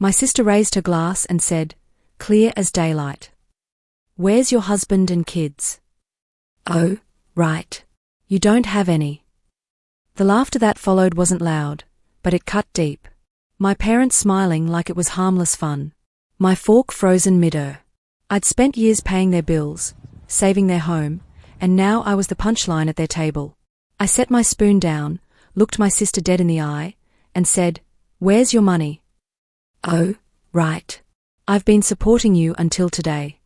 My sister raised her glass and said, clear as daylight. Where's your husband and kids? Oh, right. You don't have any. The laughter that followed wasn't loud, but it cut deep. My parents smiling like it was harmless fun. My fork frozen mid-air. I'd spent years paying their bills, saving their home, and now I was the punchline at their table. I set my spoon down, looked my sister dead in the eye, and said, where's your money? Oh, right. I've been supporting you until today.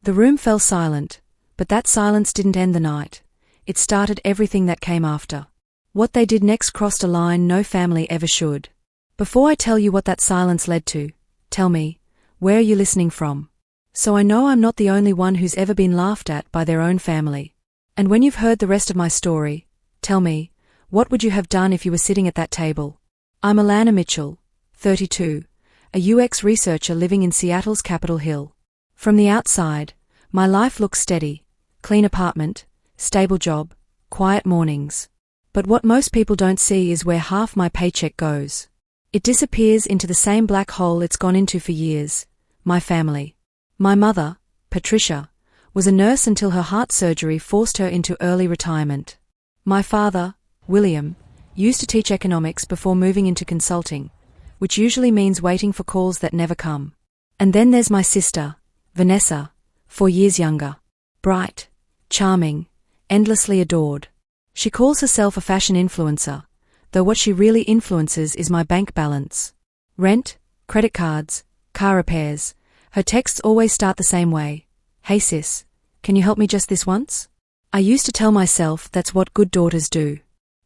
The room fell silent, but that silence didn't end the night. It started everything that came after. What they did next crossed a line no family ever should. Before I tell you what that silence led to, tell me, where are you listening from? So I know I'm not the only one who's ever been laughed at by their own family. And when you've heard the rest of my story, tell me, what would you have done if you were sitting at that table? I'm Alana Mitchell, 32, a UX researcher living in Seattle's Capitol Hill. From the outside, my life looks steady, clean apartment, stable job, quiet mornings. But what most people don't see is where half my paycheck goes. It disappears into the same black hole it's gone into for years, my family. My mother, Patricia, was a nurse until her heart surgery forced her into early retirement. My father, William, used to teach economics before moving into consulting, which usually means waiting for calls that never come. And then there's my sister, Vanessa, 4 years younger. Bright, charming, endlessly adored. She calls herself a fashion influencer, though what she really influences is my bank balance. Rent, credit cards, car repairs. Her texts always start the same way. Hey sis, can you help me just this once? I used to tell myself that's what good daughters do.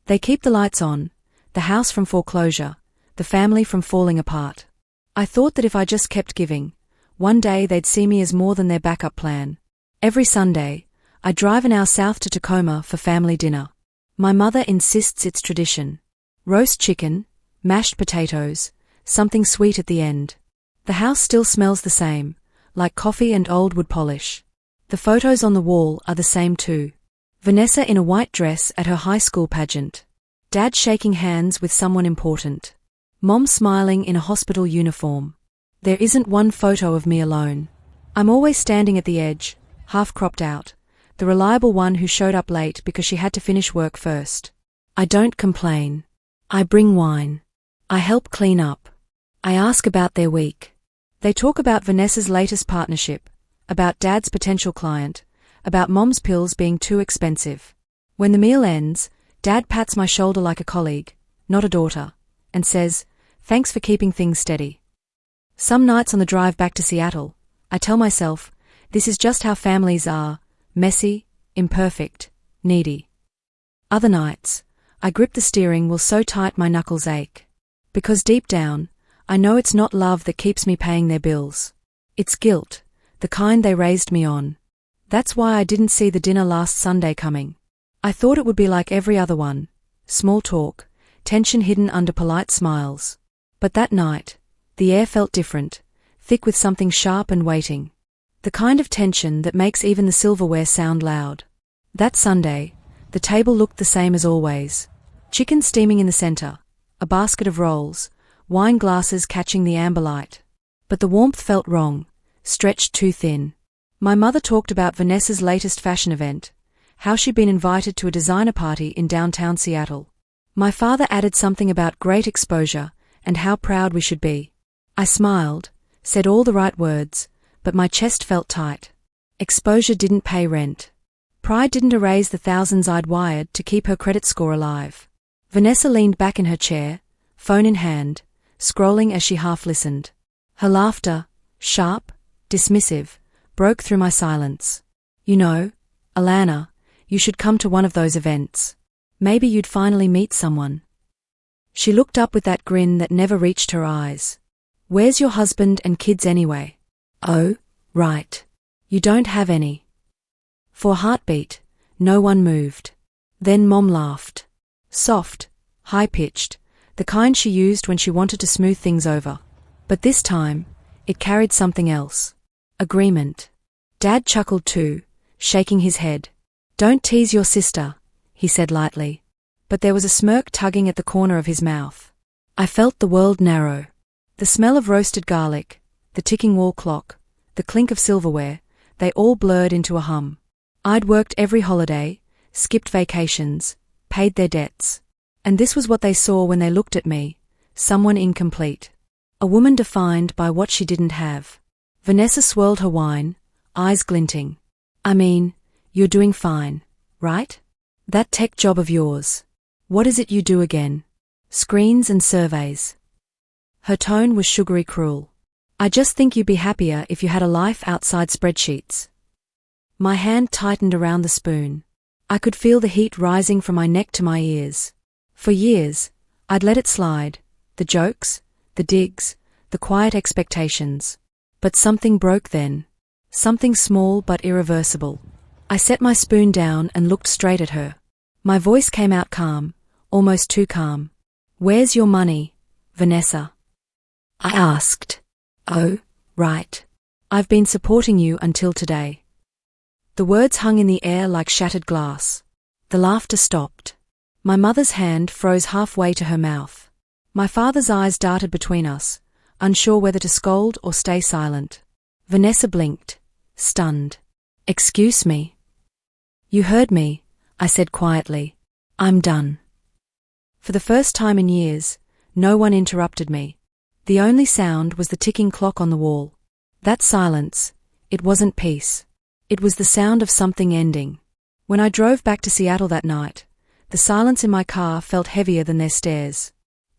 They keep the lights on, the house from foreclosure, the family from falling apart. I thought that if I just kept giving, one day they'd see me as more than their backup plan. Every Sunday, I drive an hour south to Tacoma for family dinner. My mother insists it's tradition. Roast chicken, mashed potatoes, something sweet at the end. The house still smells the same, like coffee and old wood polish. The photos on the wall are the same too. Vanessa in a white dress at her high school pageant. Dad shaking hands with someone important. Mom smiling in a hospital uniform. There isn't one photo of me alone. I'm always standing at the edge, half cropped out, the reliable one who showed up late because she had to finish work first. I don't complain. I bring wine. I help clean up. I ask about their week. They talk about Vanessa's latest partnership, about Dad's potential client, about Mom's pills being too expensive. When the meal ends, Dad pats my shoulder like a colleague, not a daughter, and says, thanks for keeping things steady. Some nights on the drive back to Seattle, I tell myself, this is just how families are, messy, imperfect, needy. Other nights, I grip the steering wheel so tight my knuckles ache. Because deep down, I know it's not love that keeps me paying their bills. It's guilt, the kind they raised me on. That's why I didn't see the dinner last Sunday coming. I thought it would be like every other one, small talk, tension hidden under polite smiles. But that night, the air felt different, thick with something sharp and waiting. The kind of tension that makes even the silverware sound loud. That Sunday, the table looked the same as always. Chicken steaming in the center, a basket of rolls, wine glasses catching the amber light. But the warmth felt wrong, stretched too thin. My mother talked about Vanessa's latest fashion event, how she'd been invited to a designer party in downtown Seattle. My father added something about great exposure and how proud we should be. I smiled, said all the right words, but my chest felt tight. Exposure didn't pay rent. Pride didn't erase the thousands I'd wired to keep her credit score alive. Vanessa leaned back in her chair, phone in hand, scrolling as she half listened. Her laughter, sharp, dismissive, broke through my silence. You know, Alana, you should come to one of those events. Maybe you'd finally meet someone. She looked up with that grin that never reached her eyes. Where's your husband and kids anyway? Oh, right. You don't have any. For a heartbeat, no one moved. Then Mom laughed. Soft, high-pitched, the kind she used when she wanted to smooth things over. But this time, it carried something else. Agreement. Dad chuckled too, shaking his head. Don't tease your sister, he said lightly. But there was a smirk tugging at the corner of his mouth. I felt the world narrow. The smell of roasted garlic, the ticking wall clock, the clink of silverware, they all blurred into a hum. I'd worked every holiday, skipped vacations, paid their debts. And this was what they saw when they looked at me, someone incomplete. A woman defined by what she didn't have. Vanessa swirled her wine, eyes glinting. I mean, you're doing fine, right? That tech job of yours. What is it you do again? Screens and surveys. Her tone was sugary cruel. I just think you'd be happier if you had a life outside spreadsheets. My hand tightened around the spoon. I could feel the heat rising from my neck to my ears. For years, I'd let it slide, the jokes, the digs, the quiet expectations. But something broke then. Something small but irreversible. I set my spoon down and looked straight at her. My voice came out calm, almost too calm. Where's your money, Vanessa? I asked. Oh, right. I've been supporting you until today. The words hung in the air like shattered glass. The laughter stopped. My mother's hand froze halfway to her mouth. My father's eyes darted between us, unsure whether to scold or stay silent. Vanessa blinked, stunned. Excuse me. You heard me, I said quietly. I'm done. For the first time in years, no one interrupted me. The only sound was the ticking clock on the wall. That silence, it wasn't peace. It was the sound of something ending. When I drove back to Seattle that night, the silence in my car felt heavier than their stares.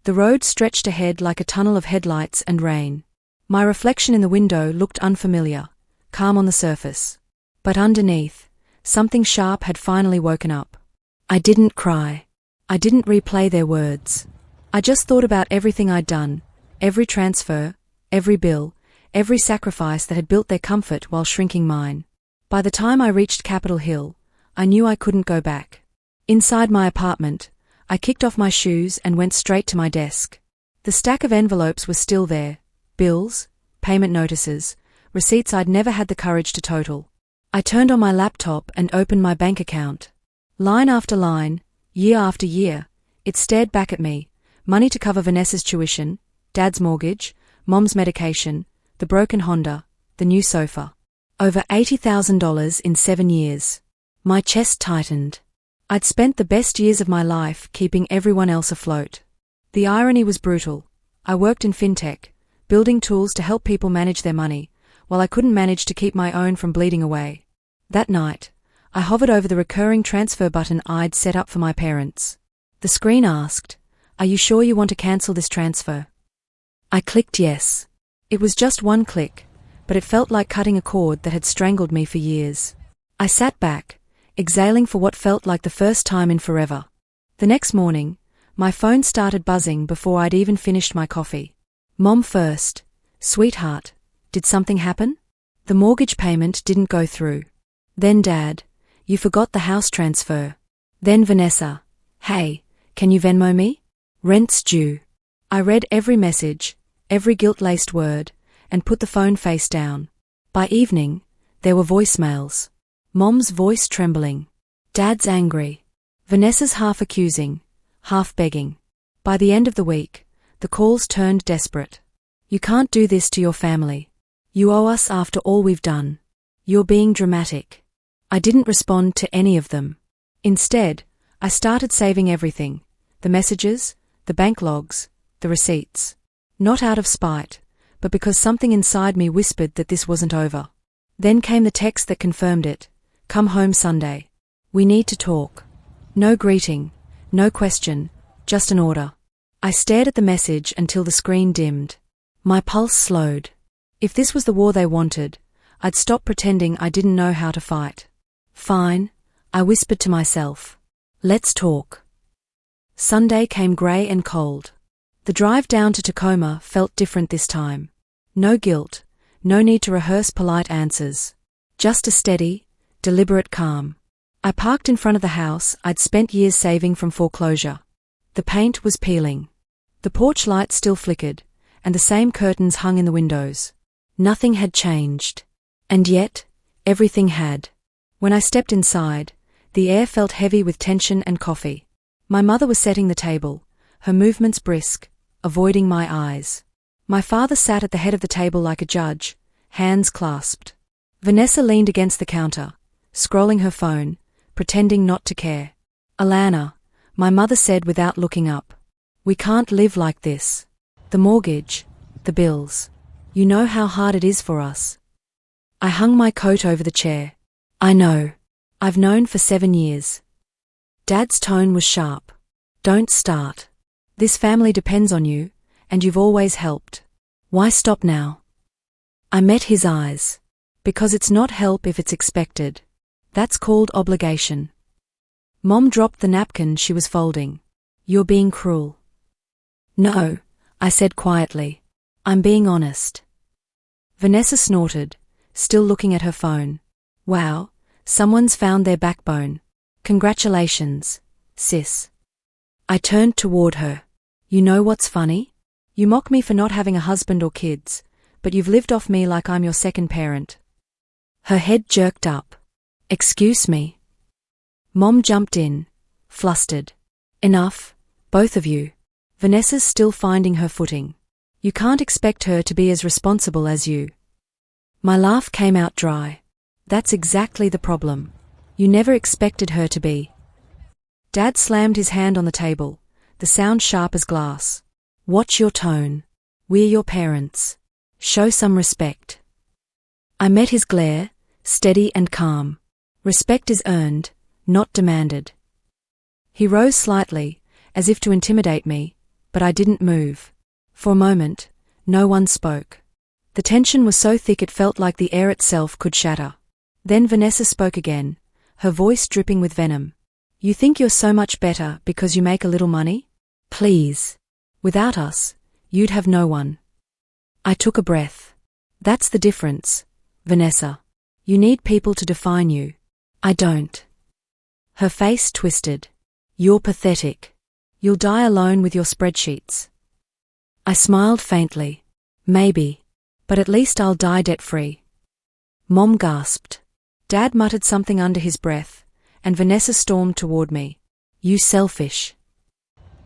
The road stretched ahead like a tunnel of headlights and rain. My reflection in the window looked unfamiliar, calm on the surface. But underneath, something sharp had finally woken up. I didn't cry. I didn't replay their words. I just thought about everything I'd done, every transfer, every bill, every sacrifice that had built their comfort while shrinking mine. By the time I reached Capitol Hill, I knew I couldn't go back. Inside my apartment, I kicked off my shoes and went straight to my desk. The stack of envelopes was still there, bills, payment notices, receipts I'd never had the courage to total. I turned on my laptop and opened my bank account. Line after line, year after year, it stared back at me, money to cover Vanessa's tuition, Dad's mortgage, Mom's medication, the broken Honda, the new sofa. Over $80,000 in 7 years. My chest tightened. I'd spent the best years of my life keeping everyone else afloat. The irony was brutal. I worked in fintech, building tools to help people manage their money, while I couldn't manage to keep my own from bleeding away. That night, I hovered over the recurring transfer button I'd set up for my parents. The screen asked, "Are you sure you want to cancel this transfer?" I clicked yes. It was just one click, but it felt like cutting a cord that had strangled me for years. I sat back, exhaling for what felt like the first time in forever. The next morning, my phone started buzzing before I'd even finished my coffee. Mom first. Sweetheart, did something happen? The mortgage payment didn't go through. Then Dad, you forgot the house transfer. Then Vanessa, hey, can you Venmo me? Rent's due. I read every message, every guilt-laced word, and put the phone face down. By evening, there were voicemails. Mom's voice trembling. Dad's angry. Vanessa's half accusing, half begging. By the end of the week, the calls turned desperate. You can't do this to your family. You owe us after all we've done. You're being dramatic. I didn't respond to any of them. Instead, I started saving everything. The messages, the bank logs, the receipts. Not out of spite, but because something inside me whispered that this wasn't over. Then came the text that confirmed it. Come home Sunday. We need to talk. No greeting, no question, just an order. I stared at the message until the screen dimmed. My pulse slowed. If this was the war they wanted, I'd stop pretending I didn't know how to fight. Fine, I whispered to myself. Let's talk. Sunday came grey and cold. The drive down to Tacoma felt different this time. No guilt, no need to rehearse polite answers. Just a steady, deliberate calm. I parked in front of the house I'd spent years saving from foreclosure. The paint was peeling. The porch light still flickered, and the same curtains hung in the windows. Nothing had changed. And yet, everything had. When I stepped inside, the air felt heavy with tension and coffee. My mother was setting the table, her movements brisk, avoiding my eyes. My father sat at the head of the table like a judge, hands clasped. Vanessa leaned against the counter, scrolling her phone, pretending not to care. Alana, my mother said without looking up. We can't live like this. The mortgage, the bills. You know how hard it is for us. I hung my coat over the chair. I know. I've known for 7 years. Dad's tone was sharp. Don't start. This family depends on you, and you've always helped. Why stop now? I met his eyes. Because it's not help if it's expected. That's called obligation. Mom dropped the napkin she was folding. You're being cruel. No, I said quietly. I'm being honest. Vanessa snorted, still looking at her phone. Wow, someone's found their backbone. Congratulations, sis. I turned toward her. You know what's funny? You mock me for not having a husband or kids, but you've lived off me like I'm your second parent. Her head jerked up. Excuse me. Mom jumped in, flustered. Enough, both of you. Vanessa's still finding her footing. You can't expect her to be as responsible as you. My laugh came out dry. That's exactly the problem. You never expected her to be. Dad slammed his hand on the table, the sound sharp as glass. Watch your tone. We're your parents. Show some respect. I met his glare, steady and calm. Respect is earned, not demanded. He rose slightly, as if to intimidate me, but I didn't move. For a moment, no one spoke. The tension was so thick it felt like the air itself could shatter. Then Vanessa spoke again, her voice dripping with venom. You think you're so much better because you make a little money? Please. Without us, you'd have no one. I took a breath. That's the difference, Vanessa. You need people to define you. I don't. Her face twisted. You're pathetic. You'll die alone with your spreadsheets. I smiled faintly. Maybe. But at least I'll die debt-free. Mom gasped. Dad muttered something under his breath, and Vanessa stormed toward me. You selfish.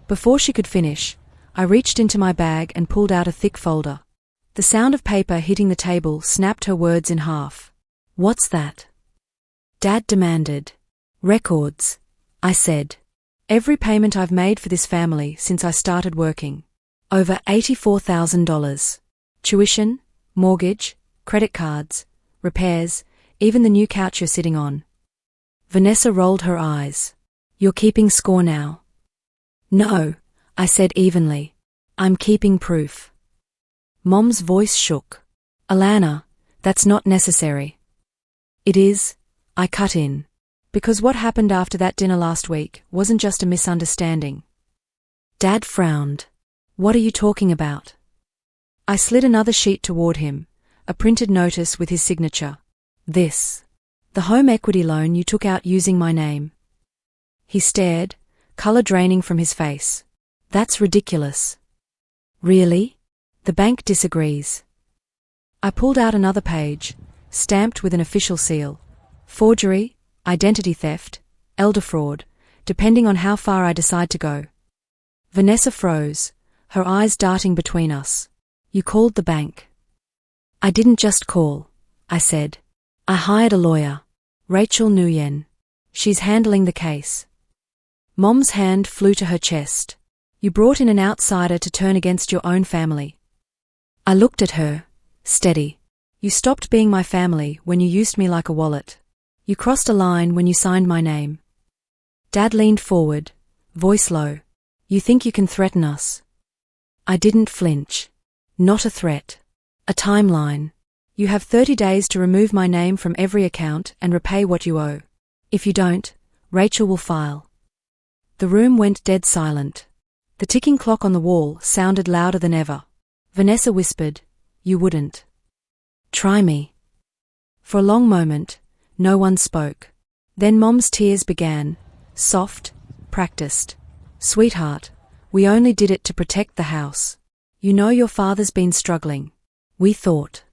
Before she could finish, I reached into my bag and pulled out a thick folder. The sound of paper hitting the table snapped her words in half. What's that? Dad demanded. Records, I said. Every payment I've made for this family since I started working. Over $84,000. Tuition, mortgage, credit cards, repairs, even the new couch you're sitting on. Vanessa rolled her eyes. You're keeping score now. No, I said evenly. I'm keeping proof. Mom's voice shook. Alana, that's not necessary. It is, I cut in. Because what happened after that dinner last week wasn't just a misunderstanding. Dad frowned. What are you talking about? I slid another sheet toward him, a printed notice with his signature. This. The home equity loan you took out using my name. He stared, color draining from his face. That's ridiculous. Really? The bank disagrees. I pulled out another page, stamped with an official seal. Forgery, identity theft, elder fraud, depending on how far I decide to go. Vanessa froze, her eyes darting between us. You called the bank. I didn't just call, I said. I hired a lawyer, Rachel Nguyen. She's handling the case. Mom's hand flew to her chest. You brought in an outsider to turn against your own family. I looked at her, steady. You stopped being my family when you used me like a wallet. You crossed a line when you signed my name. Dad leaned forward, voice low. You think you can threaten us? I didn't flinch. Not a threat. A timeline. You have 30 days to remove my name from every account and repay what you owe. If you don't, Rachel will file. The room went dead silent. The ticking clock on the wall sounded louder than ever. Vanessa whispered, You wouldn't. Try me. For a long moment, no one spoke. Then Mom's tears began, soft, practiced. Sweetheart, we only did it to protect the house. You know your father's been struggling. We thought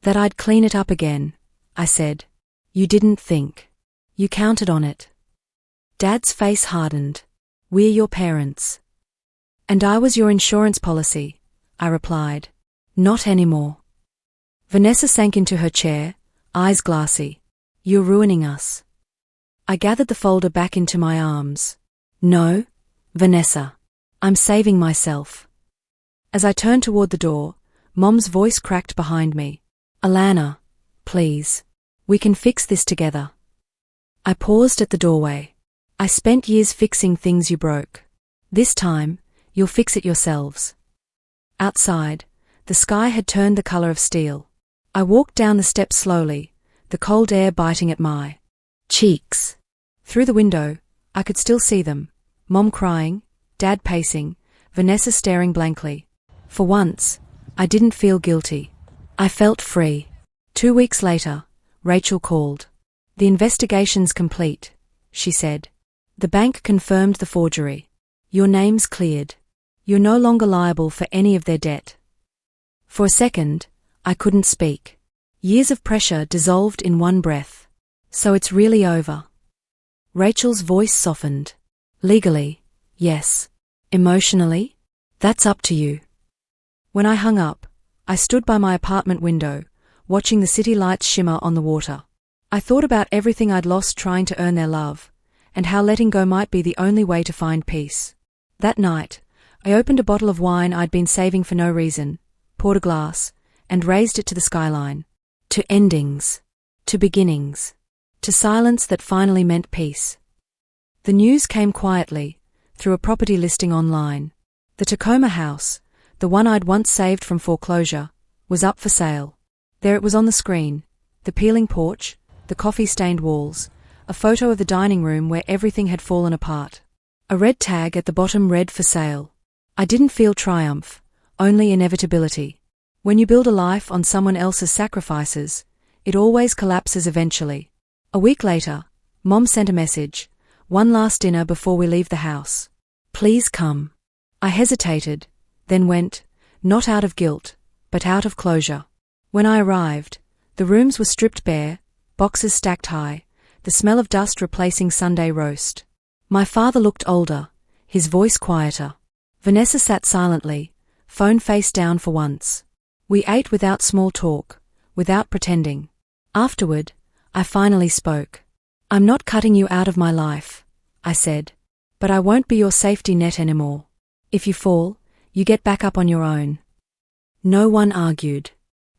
that I'd clean it up again, I said. You didn't think. You counted on it. Dad's face hardened. We're your parents. And I was your insurance policy, I replied. Not anymore. Vanessa sank into her chair, eyes glassy. You're ruining us. I gathered the folder back into my arms. No, Vanessa. I'm saving myself. As I turned toward the door, Mom's voice cracked behind me. Alana, please. We can fix this together. I paused at the doorway. I spent years fixing things you broke. This time, you'll fix it yourselves. Outside, the sky had turned the color of steel. I walked down the steps slowly, the cold air biting at my cheeks. Through the window, I could still see them. Mom crying, Dad pacing, Vanessa staring blankly. For once, I didn't feel guilty. I felt free. 2 weeks later, Rachel called. The investigation's complete, she said. The bank confirmed the forgery. Your name's cleared. You're no longer liable for any of their debt. For a second, I couldn't speak. Years of pressure dissolved in one breath. So it's really over. Rachel's voice softened. Legally, yes. Emotionally, that's up to you. When I hung up, I stood by my apartment window, watching the city lights shimmer on the water. I thought about everything I'd lost trying to earn their love, and how letting go might be the only way to find peace. That night, I opened a bottle of wine I'd been saving for no reason, poured a glass, and raised it to the skyline. To endings. To beginnings. To silence that finally meant peace. The news came quietly, through a property listing online. The Tacoma house, the one I'd once saved from foreclosure, was up for sale. There it was on the screen, the peeling porch, the coffee-stained walls, a photo of the dining room where everything had fallen apart. A red tag at the bottom read for sale. I didn't feel triumph, only inevitability. When you build a life on someone else's sacrifices, it always collapses eventually. A week later, Mom sent a message, one last dinner before we leave the house. Please come. I hesitated, then went, not out of guilt, but out of closure. When I arrived, the rooms were stripped bare, boxes stacked high, the smell of dust replacing Sunday roast. My father looked older, his voice quieter. Vanessa sat silently, phone face down for once. We ate without small talk, without pretending. Afterward, I finally spoke. I'm not cutting you out of my life, I said. But I won't be your safety net anymore. If you fall, you get back up on your own. No one argued.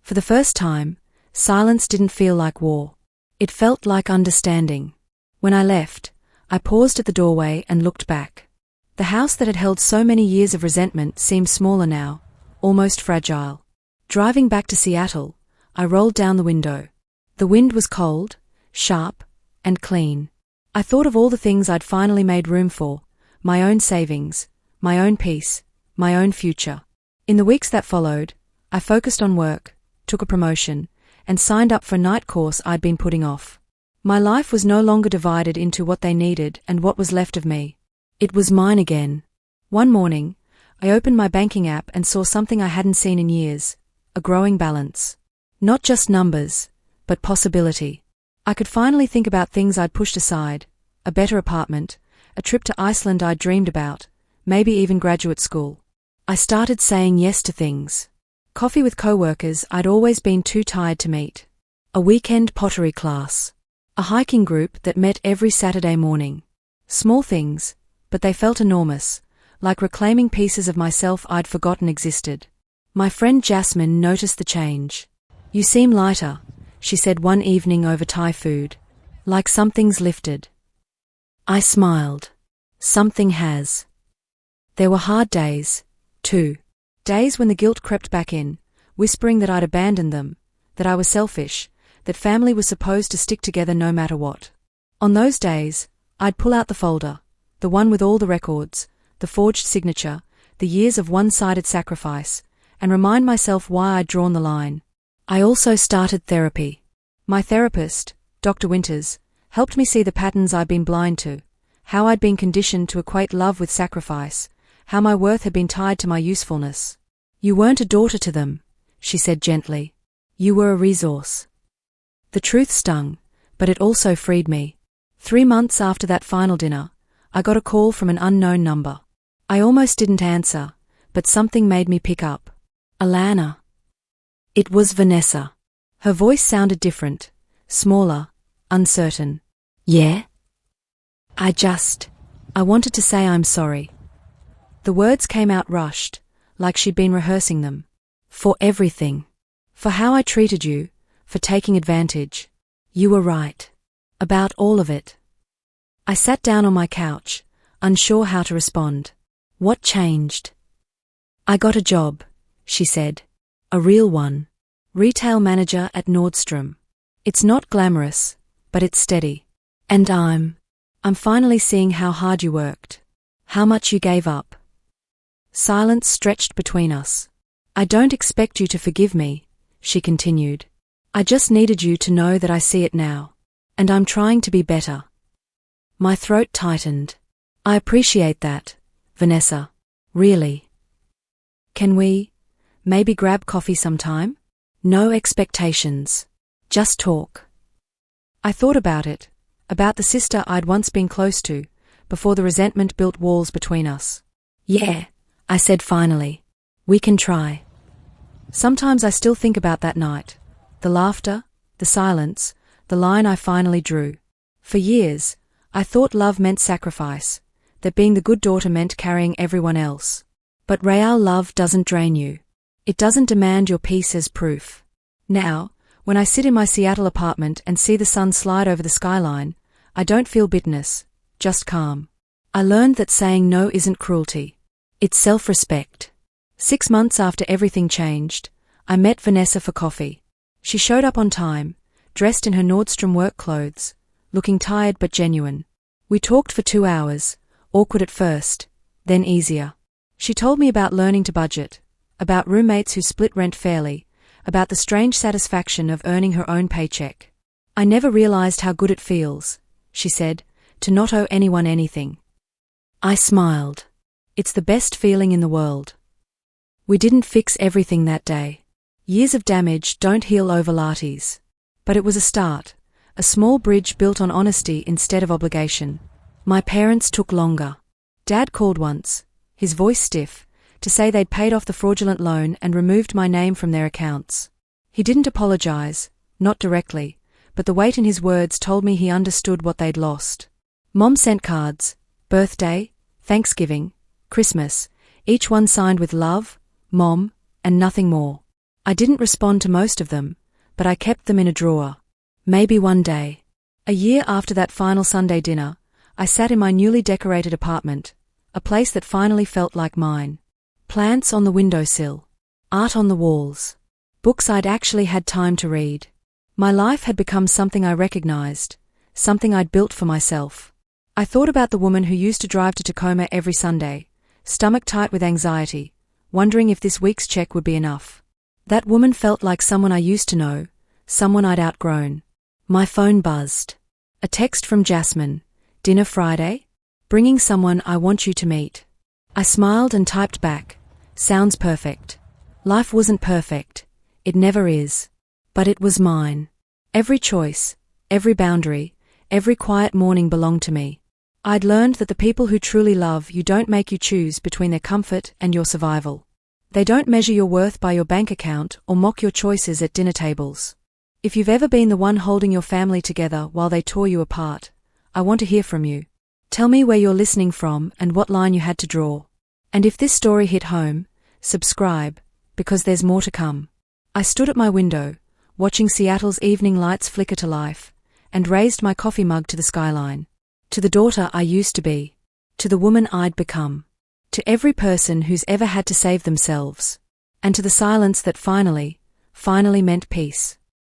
For the first time, silence didn't feel like war. It felt like understanding. When I left, I paused at the doorway and looked back. The house that had held so many years of resentment seemed smaller now, almost fragile. Driving back to Seattle, I rolled down the window. The wind was cold, sharp, and clean. I thought of all the things I'd finally made room for, my own savings, my own peace, my own future. In the weeks that followed, I focused on work, took a promotion, and signed up for a night course I'd been putting off. My life was no longer divided into what they needed and what was left of me. It was mine again. One morning, I opened my banking app and saw something I hadn't seen in years, a growing balance. Not just numbers, but possibility. I could finally think about things I'd pushed aside, a better apartment, a trip to Iceland I'd dreamed about, maybe even graduate school. I started saying yes to things. Coffee with coworkers I'd always been too tired to meet. A weekend pottery class. A hiking group that met every Saturday morning. Small things, but they felt enormous, like reclaiming pieces of myself I'd forgotten existed. My friend Jasmine noticed the change. You seem lighter, she said one evening over Thai food. Like something's lifted. I smiled. Something has. There were hard days, too. Days when the guilt crept back in, whispering that I'd abandoned them, that I was selfish, that family was supposed to stick together no matter what. On those days, I'd pull out the folder, the one with all the records, the forged signature, the years of one-sided sacrifice, and remind myself why I'd drawn the line. I also started therapy. My therapist, Dr. Winters, helped me see the patterns I'd been blind to, how I'd been conditioned to equate love with sacrifice, how my worth had been tied to my usefulness. You weren't a daughter to them, she said gently. You were a resource. The truth stung, but it also freed me. 3 months after that final dinner, I got a call from an unknown number. I almost didn't answer, but something made me pick up. Alana. It was Vanessa. Her voice sounded different, smaller, uncertain. Yeah? I wanted to say I'm sorry. The words came out rushed, like she'd been rehearsing them. For everything. For how I treated you, for taking advantage. You were right. About all of it. I sat down on my couch, unsure how to respond. What changed? I got a job, she said. A real one. Retail manager at Nordstrom. It's not glamorous, but it's steady. And I'm finally seeing how hard you worked. How much you gave up. Silence stretched between us. I don't expect you to forgive me, she continued. I just needed you to know that I see it now. And I'm trying to be better. My throat tightened. I appreciate that, Vanessa. Really. Can we, maybe grab coffee sometime? No expectations. Just talk. I thought about it, about the sister I'd once been close to, before the resentment built walls between us. Yeah, I said finally. We can try. Sometimes I still think about that night. The laughter, the silence, the line I finally drew. For years, I thought love meant sacrifice, that being the good daughter meant carrying everyone else. But real love doesn't drain you. It doesn't demand your peace as proof. Now, when I sit in my Seattle apartment and see the sun slide over the skyline, I don't feel bitterness, just calm. I learned that saying no isn't cruelty. It's self-respect. 6 months after everything changed, I met Vanessa for coffee. She showed up on time, dressed in her Nordstrom work clothes, looking tired but genuine. We talked for 2 hours, awkward at first, then easier. She told me about learning to budget, about roommates who split rent fairly, about the strange satisfaction of earning her own paycheck. I never realized how good it feels, she said, to not owe anyone anything. I smiled. It's the best feeling in the world. We didn't fix everything that day. Years of damage don't heal over lattes. But it was a start, a small bridge built on honesty instead of obligation. My parents took longer. Dad called once, his voice stiff, to say they'd paid off the fraudulent loan and removed my name from their accounts. He didn't apologize, not directly, but the weight in his words told me he understood what they'd lost. Mom sent cards, birthday, Thanksgiving, Christmas, each one signed with love, Mom, and nothing more. I didn't respond to most of them, but I kept them in a drawer. Maybe one day. A year after that final Sunday dinner, I sat in my newly decorated apartment, a place that finally felt like mine. Plants on the windowsill. Art on the walls. Books I'd actually had time to read. My life had become something I recognized, something I'd built for myself. I thought about the woman who used to drive to Tacoma every Sunday, stomach tight with anxiety, wondering if this week's check would be enough. That woman felt like someone I used to know, someone I'd outgrown. My phone buzzed. A text from Jasmine. Dinner Friday? Bringing someone I want you to meet. I smiled and typed back. Sounds perfect. Life wasn't perfect. It never is. But it was mine. Every choice, every boundary, every quiet morning belonged to me. I'd learned that the people who truly love you don't make you choose between their comfort and your survival. They don't measure your worth by your bank account or mock your choices at dinner tables. If you've ever been the one holding your family together while they tore you apart, I want to hear from you. Tell me where you're listening from and what line you had to draw. And if this story hit home, subscribe, because there's more to come. I stood at my window, watching Seattle's evening lights flicker to life, and raised my coffee mug to the skyline. To the daughter I used to be. To the woman I'd become. To every person who's ever had to save themselves. And to the silence that finally meant peace.